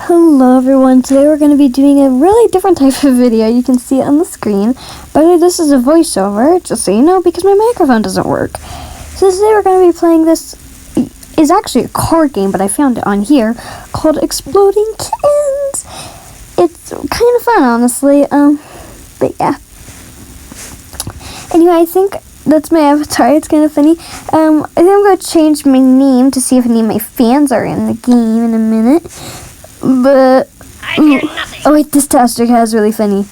Hello everyone, today we're going to be doing a really different type of video. You can see it on the screen. By the way, this is a voiceover, just so you know, because my microphone doesn't work. So today we're going to be playing this, is actually a card game, but I found it on here, called Exploding Kittens. It's kind of fun, honestly, but yeah. Anyway, I think that's my avatar. It's kind of funny. I think I'm going to change my name to see if any of my fans are in the game in a minute. But oh wait, this Toaster Cat is really funny.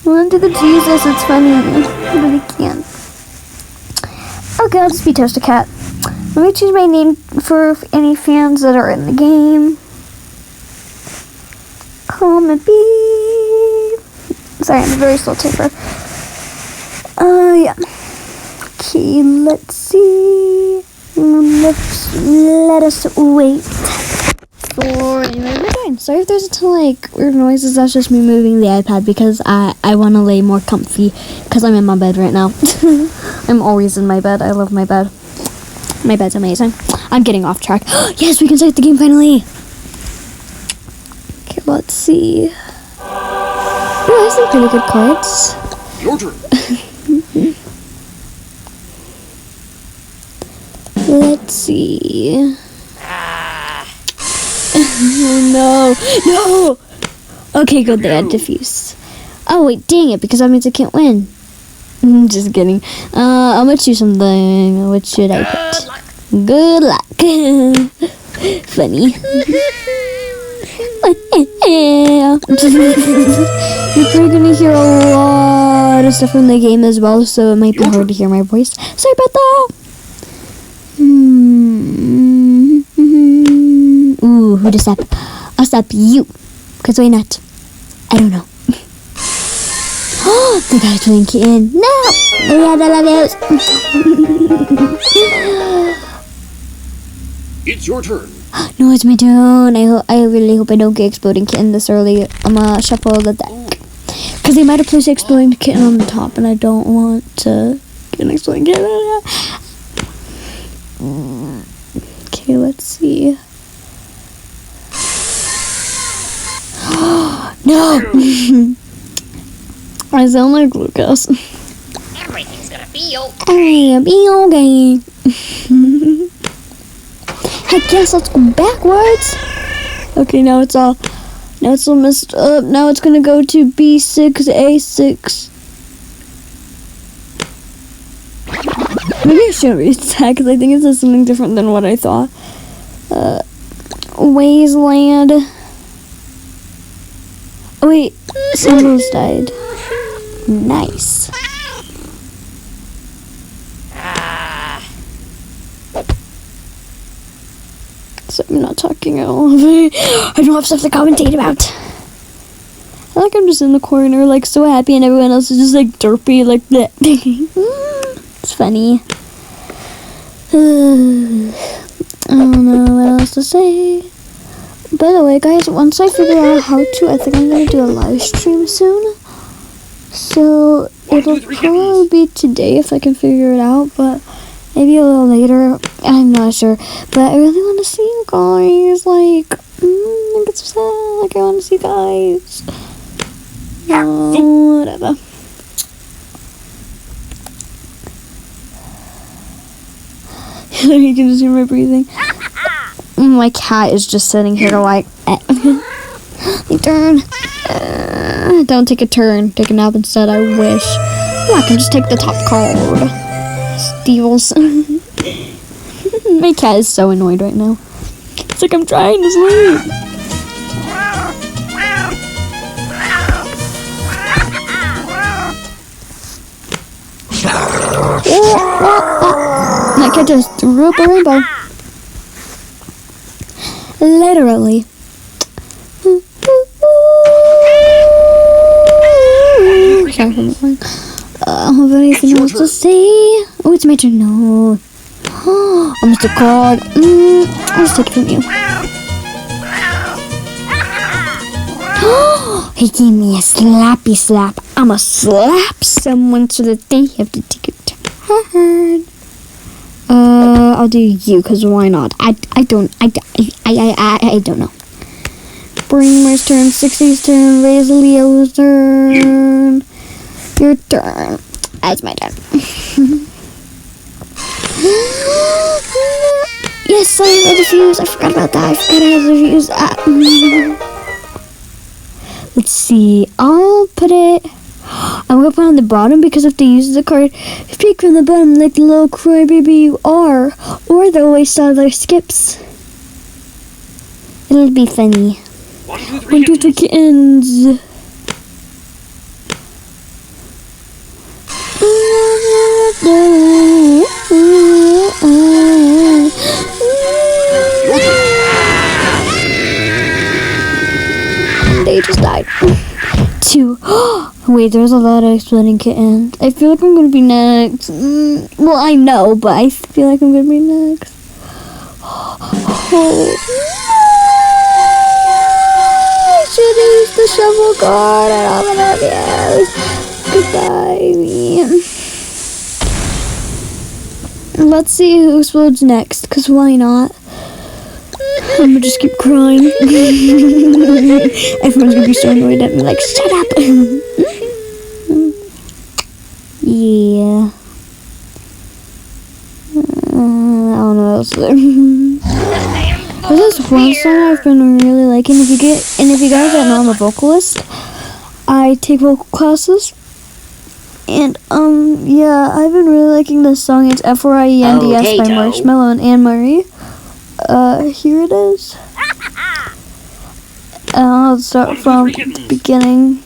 Run to the Jesus, it's funny. I really can't. Okay, I'll just be Toaster Cat. Let me change my name for any fans that are in the game. Come and be. Sorry, I'm a very slow typer. Yeah. Okay, let's see. Let us wait. Sorry if there's a ton of weird noises. That's just me moving the iPad because I want to lay more comfy because I'm in my bed right now. I'm always in my bed. I love my bed. My bed's amazing. I'm getting off track. Yes, we can start the game finally. Okay, let's see. Oh, I have some pretty good cards. Your turn. Let's see. Oh, no! Okay, good, they had diffuse. Oh, wait, dang it, because that means I can't win. Just kidding. I'm gonna choose something. What should I put? Good luck. Funny. You're probably gonna hear a lot of stuff from the game as well, so it might be hard to hear my voice. Sorry about that. Ooh, who to stop? I'll stop you. Because why not? I don't know. Oh, the guy's playing kitten. No! Yeah, I love you. It's your turn. No, it's my turn. I really hope I don't get Exploding Kitten this early. I'm gonna shuffle the deck. Because they might have placed Exploding Kitten on the top, and I don't want to get an Exploding Kitten. Okay, let's see. No! I sound like Lucas. Everything's gonna be okay. I'll be okay. I guess let's go backwards. Okay, now it's all messed up. Now it's gonna go to B6, A6. Maybe I shouldn't read that because I think it says something different than what I thought. Wasteland. Oh wait, Symbols died. Nice. So I'm not talking at all. I don't have stuff to commentate about. I like I'm just in the corner, so happy, and everyone else is just derpy, that. It's funny. I don't know what else to say. By the way, guys, once I figure out how to, I think I'm going to do a live stream soon. So, it'll probably be today if I can figure it out, but maybe a little later. I'm not sure. But I really want to see you guys. I get so sad. I want to see you guys. Whatever. You can just hear my breathing. My cat is just sitting here turn. Don't take a turn. Take a nap instead, I wish. Oh, I can just take the top card. Steals. My cat is so annoyed right now. It's I'm trying to sleep. That cat just threw up a rainbow. Literally. Sorry for that one. Have anything else to say? Oh, it's my turn. No. I'm Mr. Card. I'll just take it from you. He gave me a slappy slap. I'ma slap someone so that they have to take a turn. I'll do you, because why not? I don't know. Brainware's turn, 60's turn, Razaleo's turn. Your turn. It's my turn. Yes, I have the fuse. I forgot about that. I forgot I have the fuse. Let's see. I'm gonna put it on the bottom because if they use the card, speak from the bottom like the little crybaby you are, or they'll waste all their skips. It'll be funny. 1, 2, 3, 1, 2, 3 kittens. They just died. 2. Wait, there's a lot of exploding kittens. I feel like I'm gonna be next. Well, I know, but I feel like I'm gonna be next. I should use the shovel card. I don't have else. Goodbye, me. Let's see who explodes next, cause why not? I'm gonna just keep crying. Everyone's gonna be so annoyed at me, like, shut up. Yeah. I don't know what else to do. There's this one song I've been really liking. If you guys don't know, I'm a vocalist. I take vocal classes. And, yeah, I've been really liking this song. It's FRIENDS by Marshmello and Anne-Marie. Here it is. I'll start from the beginning.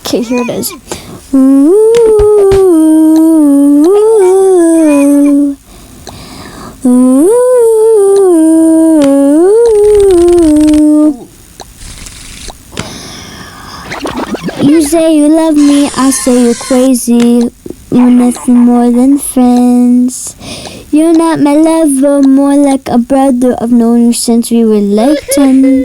Okay, here it is. Ooh, ooh, you say you love me, I say you're crazy. We're nothing more than friends. You're not my lover, more like a brother. I've known you since we were like 10.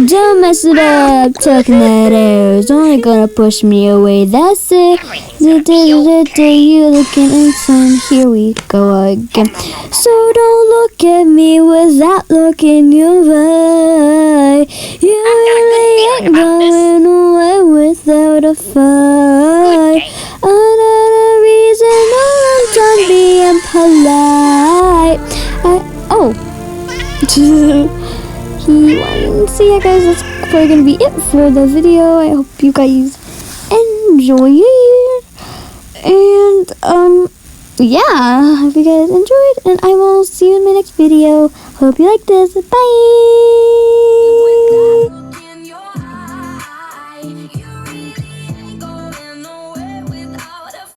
Don't mess it up, talking that air is only gonna push me away. That's it. The day you looking inside, here we go again. So don't look at me without looking your eye. You really ain't going away without a fight. Another reason I'm done being polite. So yeah, guys, that's probably gonna be it for the video. I hope you guys enjoy it, and yeah, hope you guys enjoyed, and I will see you in my next video. Hope you like this. Bye.